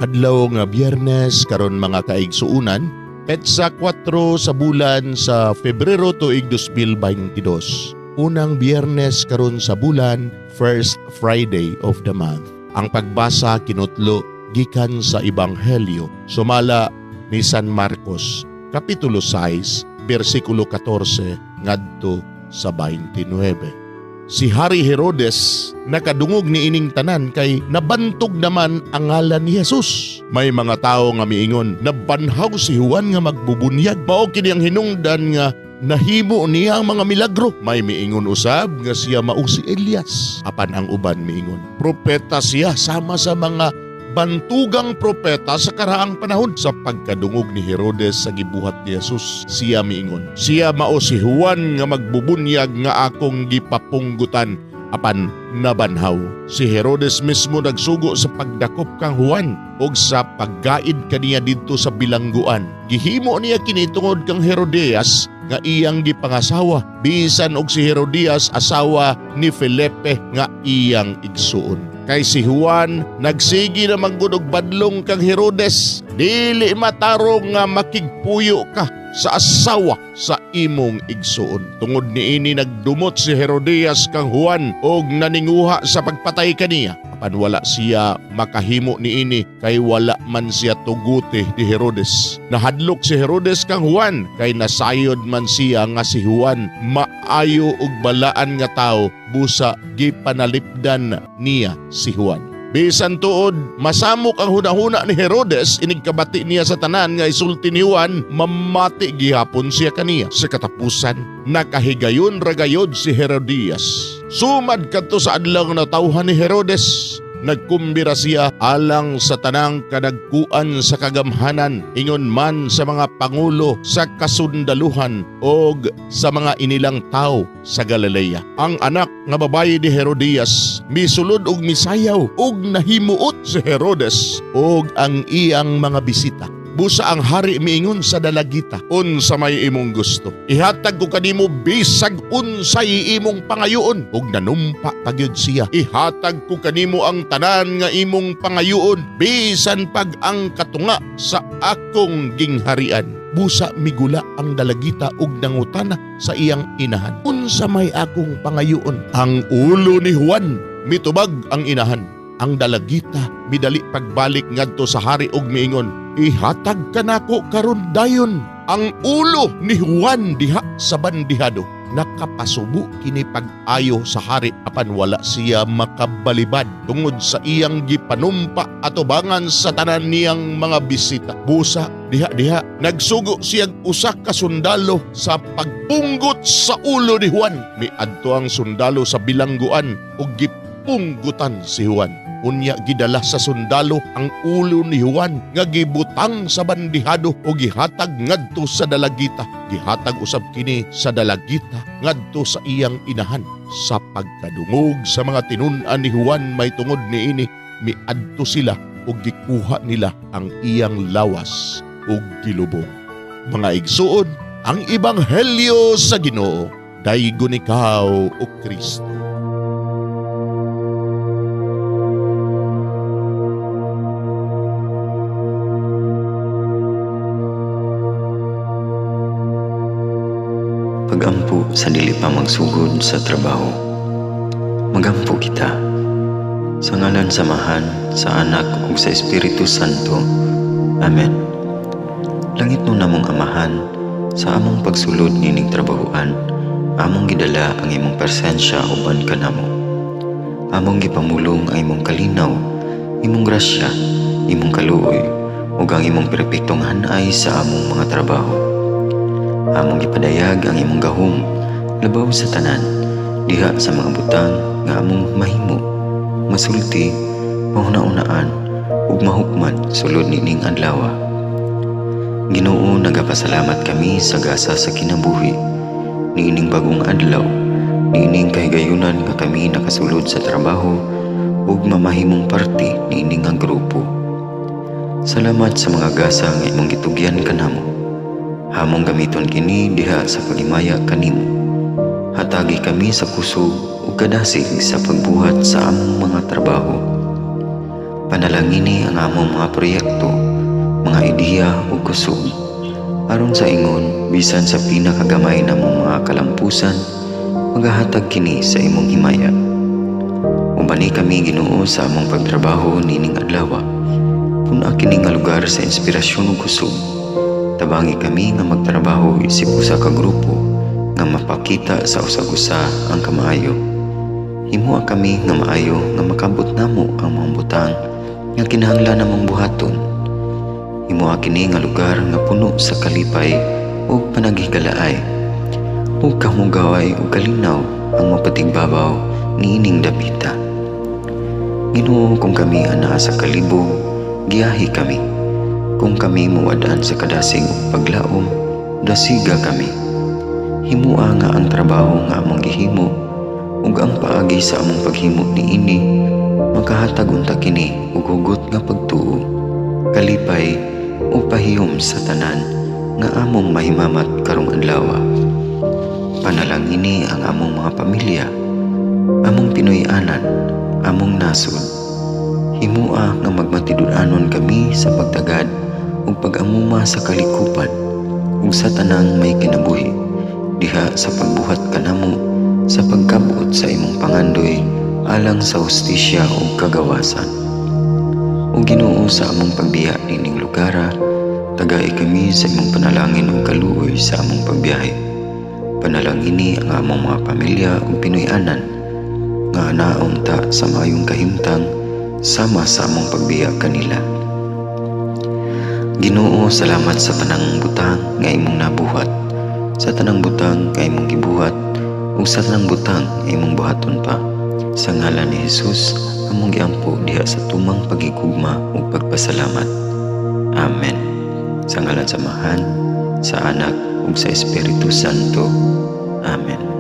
Adlaw nga Biyernes karon mga kaigsuunan, petsa 4 sa bulan sa Pebrero tuig 2022. Unang Biyernes karon sa bulan, first Friday of the month. Ang pagbasa kinutlo gikan sa Ebanghelyo sumala ni San Marcos, kapitulo 6, bersikulo 14 ngadto sa 29. Si Hari Herodes nakadungog ni ining tanan kay nabantog naman ang ngalan ni Jesus. May mga tao nga miingon, nabanhaw si Juan nga magbubunyag. Mao kini ang hinungdan nga nahimo niya ang mga milagro. May miingon usab nga siya mao si Elias. Apan ang uban miingon, propeta siya sama sa mga bantugang propeta sa karaang panahon. Sa pagkadungog ni Herodes sa gibuhat ni Jesus, siya miingon, siya mao si Juan nga magbubunyag nga akong gipapunggutan, apan nabanhaw. Si Herodes mismo nagsugo sa pagdakop kang Juan o sa paggaid kaniya didto sa bilangguan. Gihimo niya kini tungod kang Herodias nga iyang gipangasawa, bisan og si Herodias asawa ni Felipe nga iyang igsuon. Kay si Juan nagsigi na manggudog badlong kang Herodes, dili matarong nga makigpuyo ka sa asawa sa imong igsuon. Tungod niini nagdumot si Herodias kang Juan og naninguha sa pagpatay kaniya. Apan wala siya makahimo niini kay wala man siya tuguti ni Herodes. Nahadlok si Herodes kang Juan kay nasayod man siya nga si Juan maayo og balaan nga tao, busa gipanalipdan niya si Juan. Bisan tuod masamok ang hunahuna ni Herodes, inigkabati niya sa tanan nga isulti ni Juan, mamati gihapon siya kaniya. Sa katapusan nakahigayon ragayod si Herodias. Sumad kadto sa adlaw nga natawhan ni Herodes, nagkumbira siya alang sa tanang kadagkuan sa kagamhanan, ingon man sa mga pangulo sa kasundaluhan o sa mga inilang tao sa Galilea. Ang anak nga babaye ni Herodias misulod og misayaw og nahimuot si Herodes og ang iyang mga bisita. Busa ang hari miingon sa dalagita, unsa may imong gusto, ihatag ko kanimo bisag unsay imong pangayoon. Og nanumpa pagyud siya, ihatag ko kanimo ang tanan nga imong pangayoon, bisan pag ang katunga sa akong gingharian. Busa migula ang dalagita og nangutana sa iyang inahan, unsa may akong pangayoon? Ang ulo ni Juan, mitubag ang inahan. Ang dalagita midali pagbalik ngadto sa hari og miingon, ihatag kanako karon dayon ang ulo ni Juan diha sa bandihado. Nakapasubo kini pag-ayo sa hari, apan wala siya makabalibad tungod sa iyang gipanumpa atubangan sa tanan niyang mga bisita. Busa diha nagsugo siyang usa ka sundalo sa pagpunggot sa ulo ni Juan. Miadto ang sundalo sa bilangguan ug gipunggutan si Juan. Unya gidala sa sundalo ang ulo ni Juan nga gibutang sa bandihado o gihatag ngadto sa dalagita. Gihatag usab kini sa dalagita ngadto sa iyang inahan. Sa pagkadungog sa mga tinun-an ni Juan may tungod niini, miadto sila o gikuha nila ang iyang lawas o gilubong. Mga igsuon, ang Ebanghelyo sa Ginoo. Daygon ikaw o Kristo. Magampo sa dili pa magsugod sa trabaho. Magampo kita sa ngalan samahan sa Anak ug sa Espiritu Santo. Amen. Langit mo namong Amahan, sa among pagsulod nining trabahoan, among gidala ang imong presensya uban kanamo. Among gipamulong ang imong kalinaw, imong grasya, imong kaluoy ug ang imong perpektong hanay sa among mga trabaho. Among gipadayag ang imong gahom labaw sa tanan diha sa mga butang nga among mahimo, masulti, mahuna-unaan ug mahukman sulod nining adlaw. Ginoo, nagapasalamat kami sa gasa sa kinabuhi niining bagong adlaw, niining kahigayunan nga kami nakasulod sa trabaho ug mamahimong parte niining nga grupo. Salamat sa mga gasa nga imong gitugyan kanamo. Hamong gamiton kini diha sa pagimaya kanimo. Hatagi kami sa kusog ug kadasig sa pagbuhat sa among mga trabaho. Panalangini ang among mga proyekto, mga ideya ug kusog. Aron sa ingon, bisan sa pinakagamay namong mga kalampusan, magahatag kini sa imong himaya. Ubani kami Ginoo sa among pagtrabaho nining adlaw. Puna kini nga lugar sa inspirasyon ug kusog. Tabangi kami nga magtrabaho isip usa ka grupo nga mapakita sa usag-usa ang kamaayo. Himuha kami nga maayo nga makabot namo ang mga butang nga kinahanglan namong buhaton. Himuha kini nga lugar nga puno sa kalipay ug panaghigalaay. Ug kamugaway ug kalinaw ang mapatigbabaw niining dapita. Ginoo, kung kami anaa sa kalibog, giyahi kami. Kung kami muwadaan sa kadasig ug paglaom, dasiga kami. Himuha nga ang trabaho nga among gihimo ug ang paagi sa among paghimo niini makahatag unta kini ug hugot nga pagtuo, kalipay ug pahiyom sa tanan nga among mahimamat karong adlaw. Panalangini ang among mga pamilya, among Pinoy-anan, among nasod. Himuha nga magmatidud-anon kami sa pagtagad ug pag-amuma sa kalikupan ug sa tanang may kinabuhi diha sa pagbuhat kanamo sa pagkabuot sa imong pangandoy alang sa hustisya ug kagawasan. O Ginoo, sa among pagbiya nining lugara, tagay kami sa imong panalangin ug kaluoy sa among pagbiyahe. Panalangini ang among mga pamilya ug Pinoy-anan nga anaon ta sa maayong kahimtang sama sa among pagbiya kanila. Ginoo, salamat sa tanang butang nga imong nabuhat, sa tanang butang nga imong gibuhat ug sa tanang butang nga imong buhaton pa. Sa ngalan ni Jesus, among giampo diha sa tumang pagigugma ug pagpasalamat. Amen. Sa ngalan sa Amahan, sa Anak ug sa Espiritu Santo. Amen.